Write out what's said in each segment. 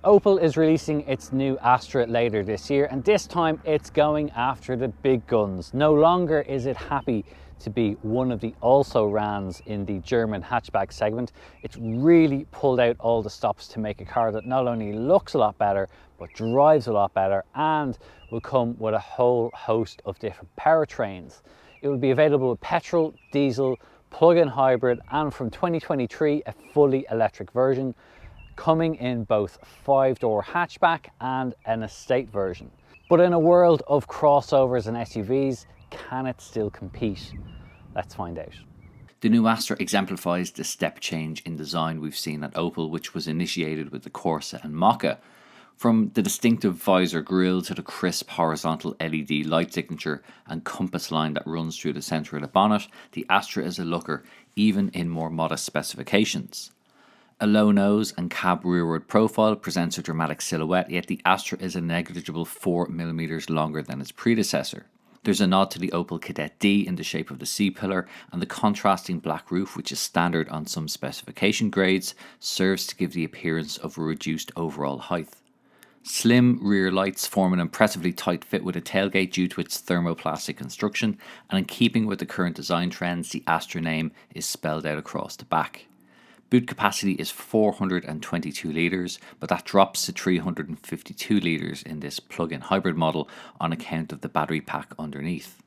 Opel is releasing its new Astra later this year, and this time it's going after the big guns. No longer is it happy to be one of the also-rans in the German hatchback segment. It's really pulled out all the stops to make a car that not only looks a lot better, but drives a lot better and will come with a whole host of different powertrains. It will be available with petrol, diesel, plug-in hybrid, and from 2023, a fully electric version, coming in both 5-door hatchback and an estate version. But in a world of crossovers and SUVs, can it still compete? Let's find out. The new Astra exemplifies the step change in design we've seen at Opel, which was initiated with the Corsa and Mokka. From the distinctive visor grille to the crisp horizontal LED light signature and compass line that runs through the centre of the bonnet, the Astra is a looker even in more modest specifications. A low nose and cab rearward profile presents a dramatic silhouette, yet the Astra is a negligible 4mm longer than its predecessor. There's a nod to the Opel Kadett D in the shape of the C-pillar, and the contrasting black roof, which is standard on some specification grades, serves to give the appearance of a reduced overall height. Slim rear lights form an impressively tight fit with a tailgate due to its thermoplastic construction, and in keeping with the current design trends, the Astra name is spelled out across the back. Boot capacity is 422 litres, but that drops to 352 litres in this plug-in hybrid model on account of the battery pack underneath.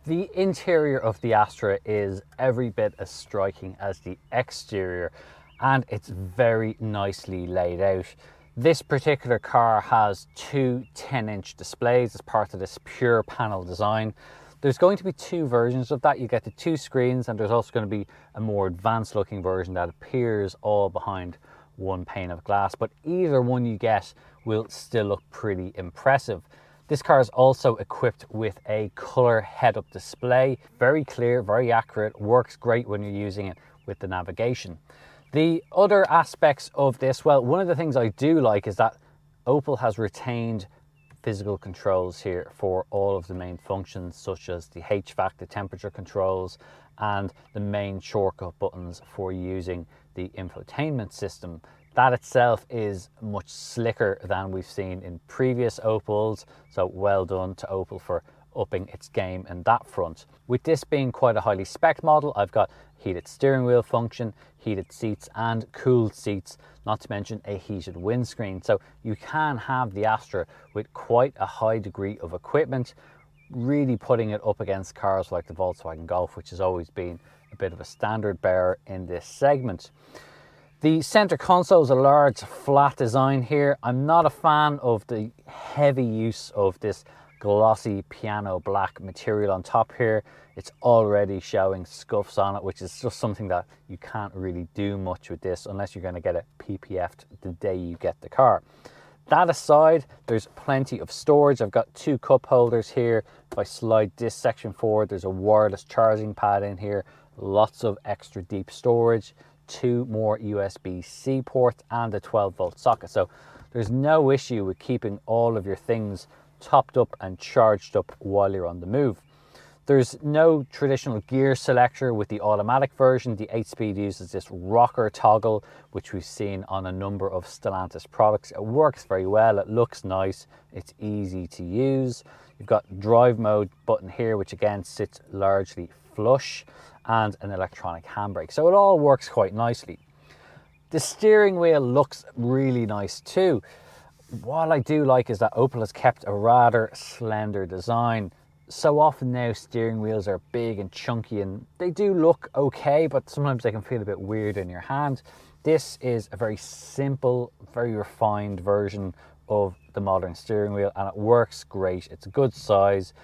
The interior of the Astra is every bit as striking as the exterior, and it's very nicely laid out. This particular car has two 10-inch displays as part of this pure panel design. There's going to be two versions of that. You get the two screens, and there's also going to be a more advanced looking version that appears all behind one pane of glass, but either one you get will still look pretty impressive. This car is also equipped with a color head-up display. Very clear, very accurate, works great when you're using it with the navigation. The other aspects of this, well, one of the things I do like is that Opel has retained physical controls here for all of the main functions, such as the HVAC, the temperature controls, and the main shortcut buttons for using the infotainment system. That itself is much slicker than we've seen in previous Opels, so well done to Opel for upping its game in that front. With this being quite a highly spec model, I've got heated steering wheel function, heated seats and cooled seats, not to mention a heated windscreen. So you can have the Astra with quite a high degree of equipment, really putting it up against cars like the Volkswagen Golf, which has always been a bit of a standard bearer in this segment. The center console is a large flat design here. I'm not a fan of the heavy use of this glossy piano black material on top here. It's already showing scuffs on it, which is just something that you can't really do much with this unless you're going to get it PPF'd the day you get the car. That aside, there's plenty of storage. I've got two cup holders here. If I slide this section forward, there's a wireless charging pad in here, lots of extra deep storage, two more USB-C ports and a 12-volt socket. So there's no issue with keeping all of your things topped up and charged up while you're on the move. There's no traditional gear selector with the automatic version. The 8-speed uses this rocker toggle, which we've seen on a number of Stellantis products. It works very well, it looks nice, it's easy to use. You've got drive mode button here, which again sits largely flush, and an electronic handbrake. So it all works quite nicely. The steering wheel looks really nice too. What I do like is that Opel has kept a rather slender design. So often now steering wheels are big and chunky and they do look okay, but sometimes they can feel a bit weird in your hand. This is a very simple, very refined version of the modern steering wheel, and it works great. It's a good size.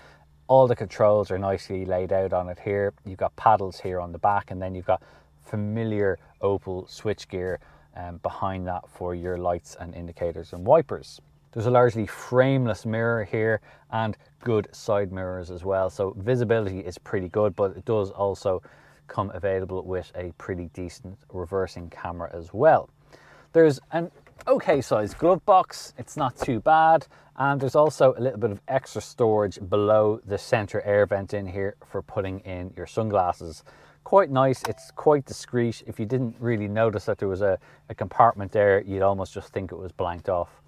All the controls are nicely laid out on it here. You've got paddles here on the back, and then you've got familiar Opel switchgear behind that for your lights and indicators and wipers. There's a largely frameless mirror here and good side mirrors as well. So visibility is pretty good, but it does also come available with a pretty decent reversing camera as well. There's an okay sized glove box. It's not too bad. And there's also a little bit of extra storage below the center air vent in here for putting in your sunglasses. quite nice. It's quite discreet. If you didn't really notice that there was a compartment there, you'd almost just think it was blanked off.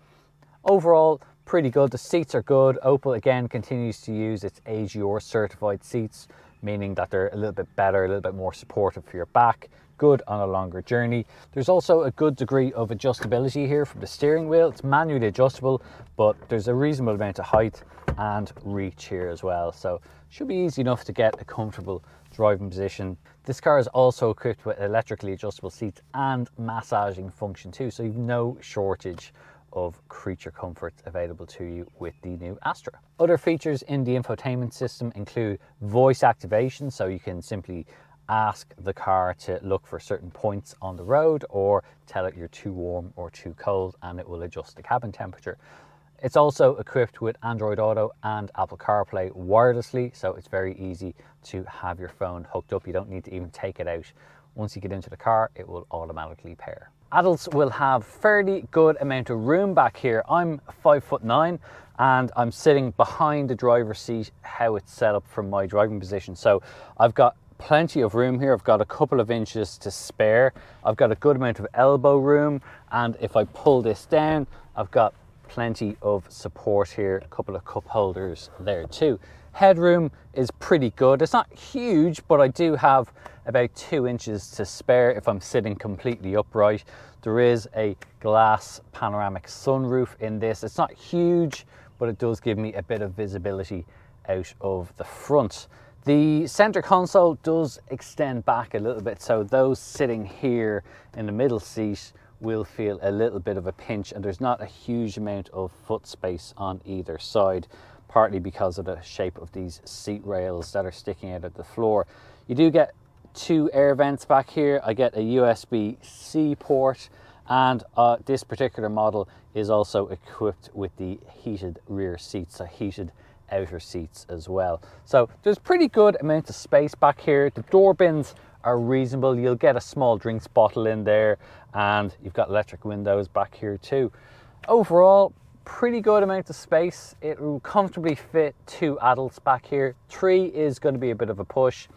Overall, pretty good. The seats are good. Opel again continues to use its AGR certified seats, meaning that they're a little bit better, a little bit more supportive for your back. Good on a longer journey. There's also a good degree of adjustability here from the steering wheel. It's manually adjustable, but there's a reasonable amount of height and reach here as well. So should be easy enough to get a comfortable driving position. This car is also equipped with electrically adjustable seats and massaging function too, so you've no shortage of creature comforts available to you with the new Astra. Other features in the infotainment system include voice activation, so you can simply ask the car to look for certain points on the road or tell it you're too warm or too cold and it will adjust the cabin temperature. It's also equipped with Android Auto and Apple CarPlay wirelessly, so it's very easy to have your phone hooked up. You don't need to even take it out. Once you get into the car, it will automatically pair. Adults will have fairly good amount of room back here. I'm 5'9" and I'm sitting behind the driver's seat, how it's set up from my driving position. So I've got plenty of room here. I've got a couple of inches to spare. I've got a good amount of elbow room, and if I pull this down, I've got plenty of support here, a couple of cup holders there too. Headroom is pretty good. It's not huge, but I do have about 2 inches to spare if I'm sitting completely upright. There is a glass panoramic sunroof in this. It's not huge, but it does give me a bit of visibility out of the front. The center console does extend back a little bit, so those sitting here in the middle seat will feel a little bit of a pinch, and there's not a huge amount of foot space on either side, partly because of the shape of these seat rails that are sticking out of the floor. You do get 2 air vents back here. I get a USB-C port, and this particular model is also equipped with the heated rear seats, so heated outer seats as well. So there's pretty good amount of space back here. The door bins are reasonable. You'll get a small drinks bottle in there, and you've got electric windows back here too. Overall, pretty good amount of space. It will comfortably fit 2 adults back here. 3 is going to be a bit of a push.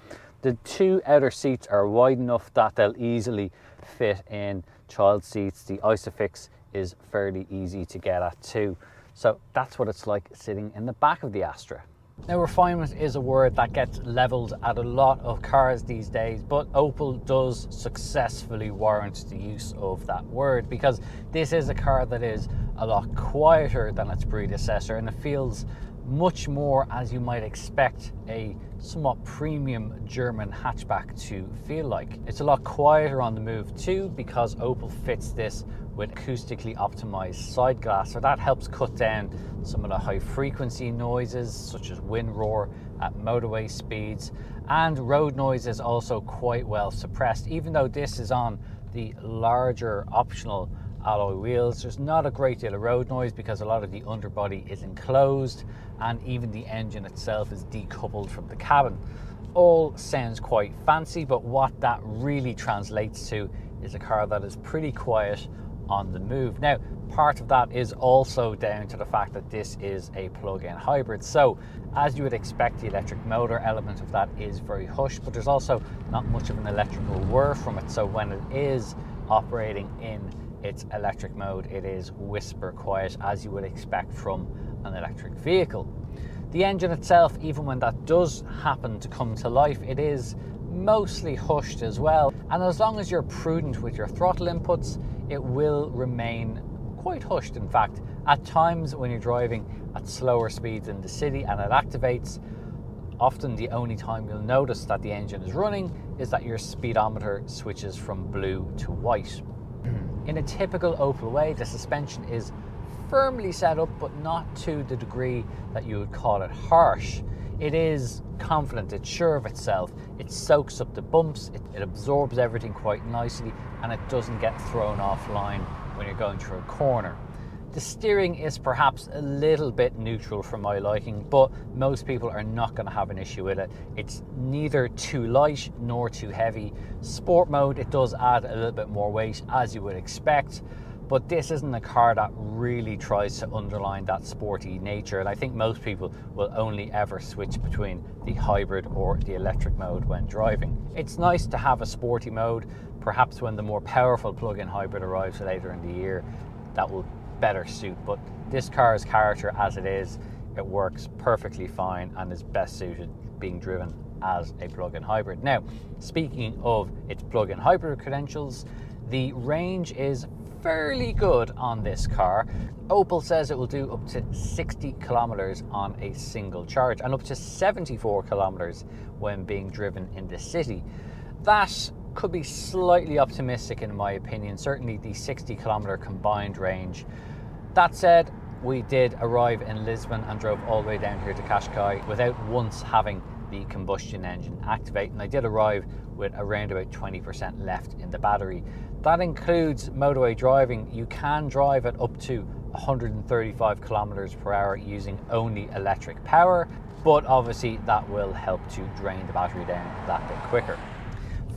The 2 outer seats are wide enough that they'll easily fit in child seats. The Isofix is fairly easy to get at too. So that's what it's like sitting in the back of the Astra. Now, refinement is a word that gets leveled at a lot of cars these days, but Opel does successfully warrant the use of that word, because this is a car that is a lot quieter than its predecessor, and it feels much more as you might expect a somewhat premium German hatchback to feel like. It's a lot quieter on the move too, because Opel fits this with acoustically optimized side glass, so that helps cut down some of the high frequency noises such as wind roar at motorway speeds, and road noise is also quite well suppressed. Even though this is on the larger optional alloy wheels, there's not a great deal of road noise because a lot of the underbody is enclosed, and even the engine itself is decoupled from the cabin. All sounds quite fancy, but what that really translates to is a car that is pretty quiet on the move. Now, part of that is also down to the fact that this is a plug-in hybrid, so as you would expect, the electric motor element of that is very hushed, but there's also not much of an electrical whir from it, so when it is operating in its electric mode, it is whisper quiet, as you would expect from an electric vehicle. The engine itself, even when that does happen to come to life, it is mostly hushed as well, and as long as you're prudent with your throttle inputs, it will remain quite hushed. In fact, at times when you're driving at slower speeds in the city and it activates, often the only time you'll notice that the engine is running is that your speedometer switches from blue to white. In a typical Opel way, the suspension is firmly set up, but not to the degree that you would call it harsh. It is confident, it's sure of itself, it soaks up the bumps, it absorbs everything quite nicely, and it doesn't get thrown offline when you're going through a corner. The steering is perhaps a little bit neutral for my liking, but most people are not going to have an issue with it. It's neither too light nor too heavy. Sport mode, it does add a little bit more weight, as you would expect, But this isn't a car that really tries to underline that sporty nature, and I think most people will only ever switch between the hybrid or the electric mode when driving. It's nice to have a sporty mode, perhaps when the more powerful plug-in hybrid arrives later in the year, that will better suit. But this car's character as it is, it works perfectly fine and is best suited being driven as a plug-in hybrid. Now, speaking of its plug-in hybrid credentials, the range is fairly good on this car. Opel says it will do up to 60 kilometers on a single charge and up to 74 kilometers when being driven in the city. That could be slightly optimistic in my opinion, certainly the 60 kilometer combined range. That said, we did arrive in Lisbon and drove all the way down here to Cascais without once having the combustion engine activate, and I did arrive with around about 20% left in the battery. That includes motorway driving. You can drive at up to 135 kilometers per hour using only electric power, but obviously that will help to drain the battery down that bit quicker.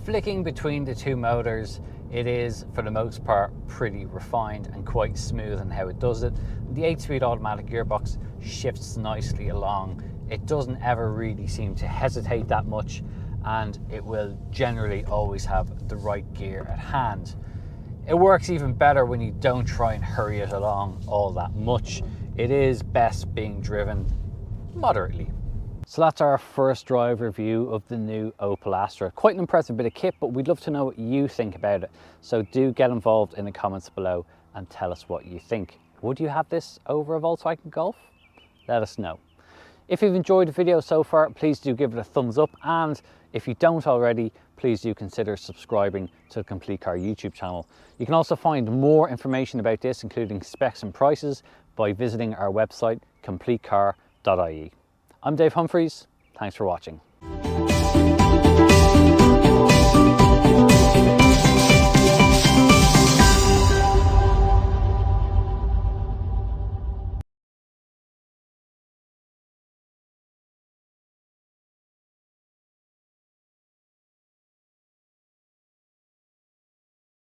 Flicking between the two motors, it is for the most part pretty refined and quite smooth in how it does it. The 8-speed automatic gearbox shifts nicely along. It doesn't ever really seem to hesitate that much, and it will generally always have the right gear at hand. It works even better when you don't try and hurry it along all that much. It is best being driven moderately. So that's our first drive review of the new Opel Astra. Quite an impressive bit of kit, but we'd love to know what you think about it. So do get involved in the comments below and tell us what you think. Would you have this over a Volkswagen Golf? Let us know. If you've enjoyed the video so far, please do give it a thumbs up, and if you don't already, please do consider subscribing to the Complete Car YouTube channel. You can also find more information about this, including specs and prices, by visiting our website, CompleteCar.ie. I'm Dave Humphreys. Thanks for watching.